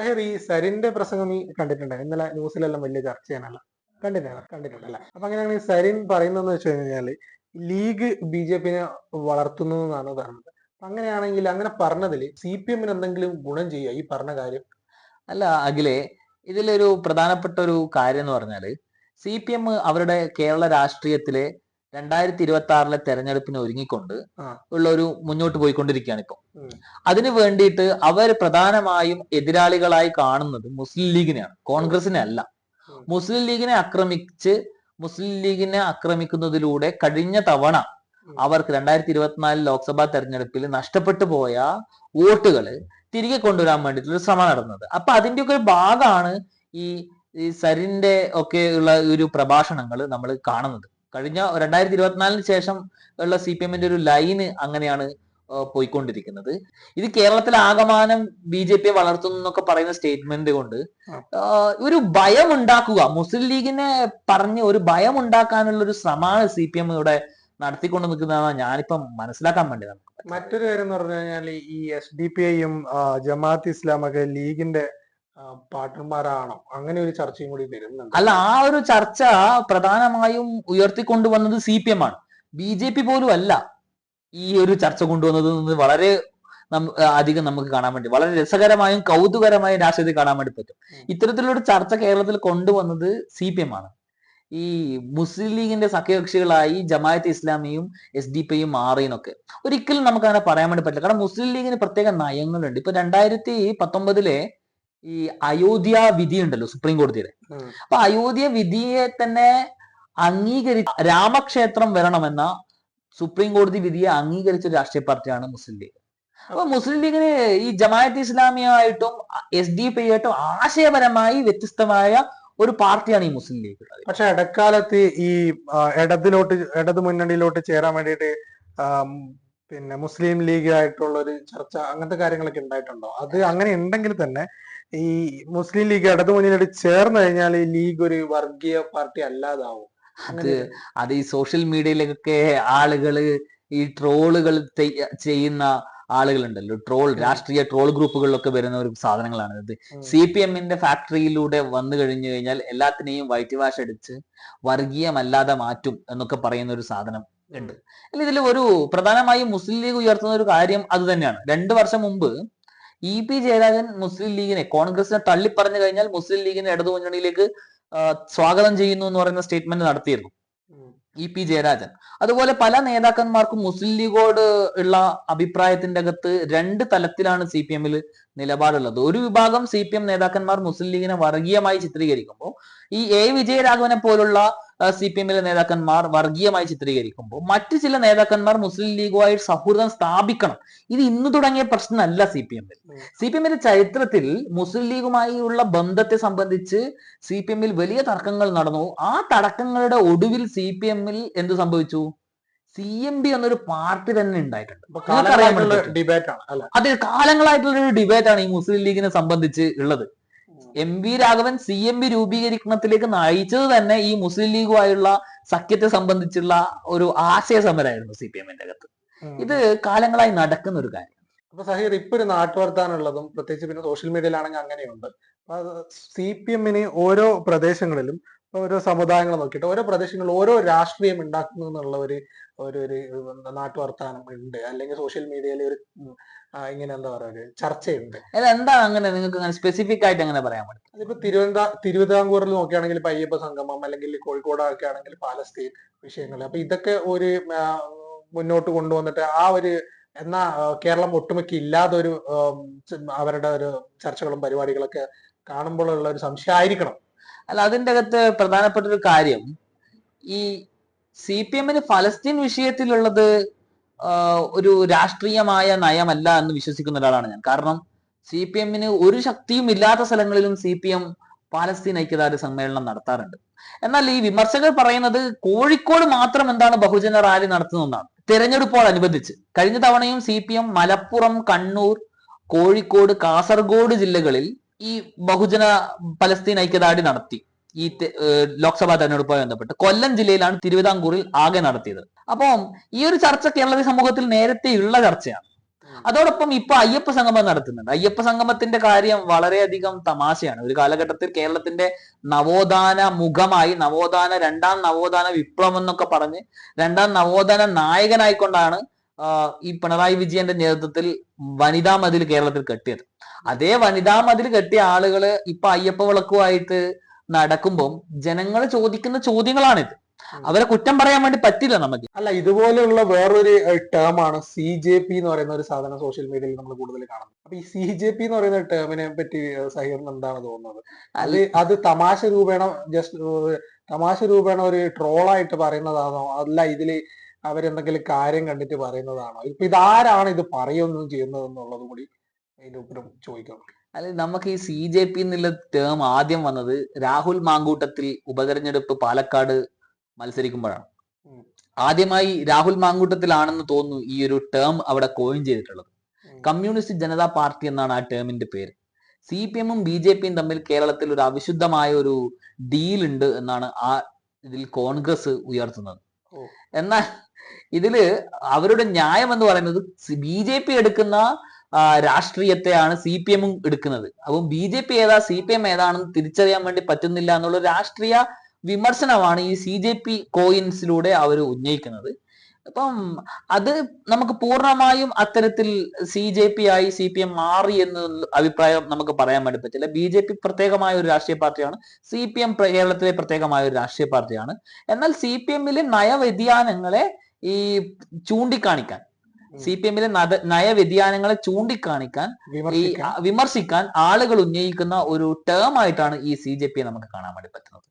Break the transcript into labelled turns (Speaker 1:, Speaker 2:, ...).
Speaker 1: സഹീർ, ഈ സരിന്റെ പ്രസംഗം നീ കണ്ടിട്ടുണ്ടോ? ഇന്നലെ ന്യൂസിലെല്ലാം വലിയ ചർച്ചയാണല്ലോ. കണ്ടിട്ടുണ്ടല്ലേ? അപ്പൊ അങ്ങനെയാണ് ഈ സരിൻ പറയുന്നതെന്ന് വെച്ച് കഴിഞ്ഞാല് ലീഗ് BJP-നെ വളർത്തുന്നു എന്നാണ് പറഞ്ഞത്. അപ്പൊ അങ്ങനെയാണെങ്കിൽ അങ്ങനെ പറഞ്ഞതിൽ CPM-ന് എന്തെങ്കിലും ഗുണം ചെയ്യുക ഈ പറഞ്ഞ കാര്യം?
Speaker 2: അല്ല അഖിലേ, ഇതിലൊരു പ്രധാനപ്പെട്ട ഒരു കാര്യം എന്ന് പറഞ്ഞാല് CPM അവരുടെ കേരള രാഷ്ട്രീയത്തിലെ 2026 തെരഞ്ഞെടുപ്പിന് ഒരുങ്ങിക്കൊണ്ട് ഉള്ള ഒരു മുന്നോട്ട് പോയിക്കൊണ്ടിരിക്കുകയാണ് ഇപ്പൊ. അതിനു വേണ്ടിയിട്ട് അവർ പ്രധാനമായും എതിരാളികളായി കാണുന്നത് മുസ്ലിം ലീഗിനെയാണ്, കോൺഗ്രസിനെ അല്ല. മുസ്ലിം ലീഗിനെ ആക്രമിക്കുന്നതിലൂടെ കഴിഞ്ഞ തവണ അവർക്ക് 2024 ലോക്സഭാ തെരഞ്ഞെടുപ്പിൽ നഷ്ടപ്പെട്ടു പോയ വോട്ടുകള് തിരികെ കൊണ്ടുവരാൻ വേണ്ടിയിട്ടുള്ള ശ്രമം നടന്നത്. അപ്പൊ അതിന്റെയൊക്കെ ഒരു ഭാഗമാണ് ഈ സരിന്റെ ഒക്കെ ഉള്ള ഒരു പ്രഭാഷണങ്ങൾ നമ്മൾ കാണുന്നത്. കഴിഞ്ഞ 2024 ശേഷം ഉള്ള CPM-ന്റെ ഒരു ലൈന് അങ്ങനെയാണ് പോയിക്കൊണ്ടിരിക്കുന്നത്. ഇത് കേരളത്തിലെ ആകമാനം BJP വളർത്തുന്നു എന്നൊക്കെ പറയുന്ന സ്റ്റേറ്റ്മെന്റ് കൊണ്ട് ഒരു ഭയം ഉണ്ടാക്കുക, മുസ്ലിം ലീഗിനെ പറഞ്ഞ് ഒരു ഭയം ഉണ്ടാക്കാനുള്ള ഒരു ശ്രമമാണ് CPM ഇവിടെ നടത്തിക്കൊണ്ട് നിൽക്കുന്നതാണ് ഞാനിപ്പം മനസ്സിലാക്കാൻ വേണ്ടി.
Speaker 1: മറ്റൊരു കാര്യം എന്ന് പറഞ്ഞു കഴിഞ്ഞാൽ ഈ SDPI-യും ജമാഅത്ത് ഇസ്ലാമൊക്കെ ലീഗിന്റെ പാർട്ട്ണർമാരാണോ? അങ്ങനെ ഒരു ചർച്ചയും കൂടി വരുന്നുണ്ട്.
Speaker 2: അല്ല, ആ ഒരു ചർച്ച പ്രധാനമായും ഉയർത്തിക്കൊണ്ടുവന്നത് CPM ആണ്. BJP പോലും അല്ല ഈ ഒരു ചർച്ച കൊണ്ടുവന്നത്. വളരെ അധികം നമുക്ക് കാണാൻ വേണ്ടി വളരെ രസകരമായും കൗതുകരമായും രാഷ്ട്രീയത്തിൽ കാണാൻ വേണ്ടി പറ്റും. ഇത്തരത്തിലൊരു ചർച്ച കേരളത്തിൽ കൊണ്ടുവന്നത് CPM ആണ്. ഈ മുസ്ലിം ലീഗിന്റെ സഖ്യകക്ഷികളായി ജമാഅത്ത് ഇസ്ലാമിയും SDPI-യും മാറിയെന്നൊക്കെ ഒരിക്കലും നമുക്ക് അങ്ങനെ പറയാൻ വേണ്ടി പറ്റില്ല. കാരണം മുസ്ലിം ലീഗിന് പ്രത്യേക നയങ്ങളുണ്ട്. ഇപ്പൊ 2019 ഈ അയോധ്യ വിധി ഉണ്ടല്ലോ സുപ്രീം കോടതിയുടെ. അപ്പൊ അയോധ്യ വിധിയെ തന്നെ രാമക്ഷേത്രം വരണമെന്ന സുപ്രീം കോടതി വിധിയെ അംഗീകരിച്ച രാഷ്ട്രീയ പാർട്ടിയാണ് മുസ്ലിം ലീഗ്. അപ്പൊ മുസ്ലിം ലീഗിന് ഈ ജമാഅത്ത് ഇസ്ലാമിയായിട്ടും SDPI-ആയിട്ടും ആശയപരമായി വ്യത്യസ്തമായ ഒരു പാർട്ടിയാണ് ഈ മുസ്ലിം ലീഗ്.
Speaker 1: പക്ഷെ ഇടക്കാലത്ത് ഈ ഇടതു മുന്നണിയിലോട്ട് ചേരാൻ വേണ്ടിയിട്ട് പിന്നെ മുസ്ലിം ലീഗ് ആയിട്ടുള്ള ഒരു ചർച്ച അങ്ങനത്തെ കാര്യങ്ങളൊക്കെ ഉണ്ടായിട്ടുണ്ടോ? അത് അങ്ങനെ ഉണ്ടെങ്കിൽ തന്നെ ഈ മുസ്ലിം ലീഗ് ഇടതു മുന്നണിയോട് ചേർന്ന് കഴിഞ്ഞാൽ ഈ ലീഗ് ഒരു വർഗീയ പാർട്ടി അല്ലാതാവും.
Speaker 2: അത് ഈ സോഷ്യൽ മീഡിയയിലൊക്കെ ആളുകള് ഈ ട്രോളുകൾ ചെയ്യുന്ന ആളുകളുണ്ടല്ലോ, രാഷ്ട്രീയ ട്രോൾ ഗ്രൂപ്പുകളിലൊക്കെ വരുന്ന ഒരു സാധനങ്ങളാണ് ഇത്. CPM-ന്റെ ഫാക്ടറിയിലൂടെ വന്നു കഴിഞ്ഞു കഴിഞ്ഞാൽ എല്ലാത്തിനെയും വൈറ്റ് വാഷ് അടിച്ച് വർഗീയമല്ലാതെ മാറ്റും എന്നൊക്കെ പറയുന്ന ഒരു സാധനം ഉണ്ട്. അല്ല, ഇതിൽ ഒരു പ്രധാനമായും മുസ്ലിം ലീഗ് ഉയർത്തുന്ന ഒരു കാര്യം അത് തന്നെയാണ്. 2 വർഷം മുമ്പ് EP ജയരാജൻ മുസ്ലിം ലീഗിനെ, കോൺഗ്രസിനെ തള്ളിപ്പറഞ്ഞു കഴിഞ്ഞാൽ മുസ്ലിം ലീഗിനെ ഇടതു മുന്നണിയിലേക്ക് സ്വാഗതം ചെയ്യുന്നു എന്ന് പറയുന്ന സ്റ്റേറ്റ്മെന്റ് നടത്തിയിരുന്നു EP ജയരാജൻ. അതുപോലെ പല നേതാക്കന്മാർക്കും മുസ്ലിം ലീഗോട് ഉള്ള അഭിപ്രായത്തിന്റെ അകത്ത് 2 തലത്തിലാണ് CPM-ൽ നിലപാടുള്ളത്. ഒരു വിഭാഗം CPM നേതാക്കന്മാർ മുസ്ലിം ലീഗിനെ വർഗീയമായി ചിത്രീകരിക്കുമ്പോൾ ഈ വിജയരാഘവനെ പോലുള്ള CPM-ലെ നേതാക്കന്മാർ വർഗീയമായി ചിത്രീകരിക്കുമ്പോൾ മറ്റു ചില നേതാക്കന്മാർ മുസ്ലിം ലീഗുമായി സൗഹൃദം സ്ഥാപിക്കണം. ഇത് ഇന്ന് തുടങ്ങിയ പ്രശ്നമല്ല CPM-ൽ. CPM-ന്റെ ചരിത്രത്തിൽ മുസ്ലിം ലീഗുമായി ഉള്ള ബന്ധത്തെ സംബന്ധിച്ച് CPM-ൽ വലിയ തർക്കങ്ങൾ നടന്നു. ആ തർക്കങ്ങളുടെ ഒടുവിൽ CPM-ൽ എന്ത് സംഭവിച്ചു? CMB എന്നൊരു പാർട്ടി തന്നെ ഉണ്ടായിട്ടുണ്ട്. അതെ, കാലങ്ങളായിട്ടുള്ള ഒരു ഡിബേറ്റ് ആണ് ഈ മുസ്ലിം ലീഗിനെ സംബന്ധിച്ച് ഉള്ളത്. MV രാഘവൻ CMB രൂപീകരിക്കുന്നതിലേക്ക് നയിച്ചത് തന്നെ ഈ മുസ്ലിം ലീഗുമായുള്ള സഖ്യത്തെ സംബന്ധിച്ചുള്ള ഒരു ആശയ സമരമായിരുന്നു CPM-ന്റെ അകത്ത്. ഇത് കാലങ്ങളായി നടക്കുന്ന ഒരു കാര്യം.
Speaker 1: അപ്പൊ സഹീർ, ഇപ്പൊ ഒരു നാട്ടുവർത്താനുള്ളതും പ്രത്യേകിച്ച് പിന്നെ സോഷ്യൽ മീഡിയയിലാണെങ്കിൽ അങ്ങനെയുണ്ട്. CPM-ന് ഓരോ പ്രദേശങ്ങളിലും ഓരോ സമുദായങ്ങൾ നോക്കിയിട്ട് ഓരോ പ്രദേശങ്ങളിൽ ഓരോ രാഷ്ട്രീയം ഉണ്ടാക്കുന്നു എന്നുള്ള ഒരു നാട്ടുവർത്താനം ഉണ്ട്, അല്ലെങ്കിൽ സോഷ്യൽ മീഡിയയിൽ ഒരു ഇങ്ങനെ എന്താ പറയുക ഒരു ചർച്ചയുണ്ട്.
Speaker 2: എന്താണ് അങ്ങനെ നിങ്ങൾക്ക് അങ്ങനെ സ്പെസിഫിക് ആയിട്ട് അങ്ങനെ പറയാൻ പറ്റും?
Speaker 1: അതിപ്പോ തിരുവിതാംകൂറിൽ നോക്കുകയാണെങ്കിൽ ഇപ്പൊ അയ്യപ്പ സംഗമം, അല്ലെങ്കിൽ കോഴിക്കോടൊക്കെ ആണെങ്കിൽ പാലസ്തീൻ വിഷയങ്ങൾ. അപ്പൊ ഇതൊക്കെ ഒരു മുന്നോട്ട് കൊണ്ടുവന്നിട്ട് ആ ഒരു എന്നാ കേരളം ഒട്ടുമിക്ക ഇല്ലാതെ ഒരു അവരുടെ ഒരു ചർച്ചകളും പരിപാടികളൊക്കെ കാണുമ്പോഴുള്ള ഒരു സംശയം ആയിരിക്കണം.
Speaker 2: അല്ല, അതിൻ്റെ അകത്ത് പ്രധാനപ്പെട്ട ഒരു കാര്യം ഈ CPM-ന് ഫലസ്തീൻ വിഷയത്തിലുള്ളത് ഒരു രാഷ്ട്രീയമായ നയമല്ല എന്ന് വിശ്വസിക്കുന്ന ഒരാളാണ് ഞാൻ. കാരണം CPM-ന് ഒരു ശക്തിയും ഇല്ലാത്ത സ്ഥലങ്ങളിലും CPM പാലസ്തീൻ ഐക്യദാർഢ്യ സമ്മേളനം നടത്താറുണ്ട്. എന്നാൽ ഈ വിമർശകർ പറയുന്നത് കോഴിക്കോട് മാത്രം എന്താണ് ബഹുജന റാലി നടത്തുന്നതെന്നാണ്. തെരഞ്ഞെടുപ്പോടനുബന്ധിച്ച് കഴിഞ്ഞ തവണയും CPM മലപ്പുറം, കണ്ണൂർ, കോഴിക്കോട്, കാസർഗോഡ് ജില്ലകളിൽ ഈ ബഹുജന പലസ്തീൻ ഐക്യദാർഢ്യം നടത്തി. ഈ ലോക്സഭാ തെരഞ്ഞെടുപ്പുമായി ബന്ധപ്പെട്ട് കൊല്ലം ജില്ലയിലാണ് തിരുവിതാംകൂറിൽ ആകെ നടത്തിയത്. അപ്പം ഈ ഒരു ചർച്ച കേരള സമൂഹത്തിൽ നേരത്തെ ഉള്ള ചർച്ചയാണ്. അതോടൊപ്പം ഇപ്പൊ അയ്യപ്പ സംഗമം നടത്തുന്നുണ്ട്. അയ്യപ്പ സംഗമത്തിന്റെ കാര്യം വളരെയധികം തമാശയാണ്. ഒരു കാലഘട്ടത്തിൽ കേരളത്തിന്റെ നവോത്ഥാന മുഖമായി രണ്ടാം നവോത്ഥാന വിപ്ലവം എന്നൊക്കെ പറഞ്ഞ് രണ്ടാം നവോത്ഥാന നായകനായിക്കൊണ്ടാണ് ഈ പിണറായി വിജയന്റെ നേതൃത്വത്തിൽ വനിതാ മതിൽ കേരളത്തിൽ കെട്ടിയത്. അതേ വനിതാ മതിൽ കെട്ടിയ ആളുകള് ഇപ്പൊ അയ്യപ്പ വിളക്കുമായിട്ട് നടക്കുമ്പോൾ ജനങ്ങൾ ചോദിക്കുന്ന ചോദ്യങ്ങളാണിത്. അവരെ കുറ്റം പറയാൻ വേണ്ടി പറ്റില്ല നമുക്ക്.
Speaker 1: അല്ല, ഇതുപോലെയുള്ള വേറൊരു ടേം ആണ് CJP എന്ന് പറയുന്ന ഒരു സാധനം സോഷ്യൽ മീഡിയയിൽ നമ്മൾ കൂടുതൽ കാണുന്നത്. അപ്പൊ ഈ CJP എന്ന് പറയുന്ന ടേമിനെ പറ്റി സഹീറിന് എന്താണ് തോന്നുന്നത്? അത് തമാശ രൂപേണ ഒരു ട്രോളായിട്ട് പറയുന്നതാണോ, അല്ല ഇതില് അവരെന്തെങ്കിലും കാര്യം കണ്ടിട്ട് പറയുന്നതാണോ? ഇപ്പൊ ഇതാരാണ് ഇത് പറയുകയും ചെയ്യുന്നത് എന്നുള്ളത് കൂടി അതിന്റെ ഉത്തരം ചോദിക്കണം.
Speaker 2: അല്ലെ, നമുക്ക് ഈ CJP എന്നുള്ള ടേം ആദ്യം വന്നത് രാഹുൽ മാങ്കൂട്ടത്തിൽ ഉപതെരഞ്ഞെടുപ്പ് പാലക്കാട് മത്സരിക്കുമ്പോഴാണ്. ആദ്യമായി രാഹുൽ മാങ്കൂട്ടത്തിലാണെന്ന് തോന്നുന്നു ഈ ഒരു ടേം അവിടെ കോയിൻ ചെയ്തിട്ടുള്ളത്. കമ്മ്യൂണിസ്റ്റ് ജനതാ പാർട്ടി എന്നാണ് ആ ടേമിന്റെ പേര്. CPM-ഉം BJP-യും തമ്മിൽ കേരളത്തിൽ ഒരു അവിശുദ്ധമായ ഒരു ഡീൽ ഉണ്ട് എന്നാണ് ഇതിൽ കോൺഗ്രസ് ഉയർത്തുന്നത്. എന്നാൽ ഇതില് അവരുടെ ന്യായം എന്ന് പറയുന്നത് BJP എടുക്കുന്ന രാഷ്ട്രീയത്തെയാണ് CPM-ഉം എടുക്കുന്നത്. അപ്പം BJP ഏതാ CPM ഏതാണെന്ന് തിരിച്ചറിയാൻ വേണ്ടി പറ്റുന്നില്ല എന്നുള്ള രാഷ്ട്രീയ വിമർശനമാണ് ഈ CJP കോയിൻസിലൂടെ അവർ ഉന്നയിക്കുന്നത്. അപ്പം അത് നമുക്ക് പൂർണ്ണമായും അത്തരത്തിൽ CJP ആയി CPM മാറി എന്ന് അഭിപ്രായം നമുക്ക് പറയാൻ വേണ്ടി പറ്റില്ല. BJP പ്രത്യേകമായ ഒരു രാഷ്ട്രീയ പാർട്ടിയാണ്, CPM കേരളത്തിലെ പ്രത്യേകമായ ഒരു രാഷ്ട്രീയ പാർട്ടിയാണ്. എന്നാൽ CPM-ലെ നയവ്യതിയാനങ്ങളെ ചൂണ്ടിക്കാണിക്കാൻ വിമർശിക്കാൻ ആളുകൾ ഉന്നയിക്കുന്ന ഒരു ടേം ആയിട്ടാണ് ഈ CJP നമുക്ക് കാണാൻ വേണ്ടി പറ്റുന്നത്.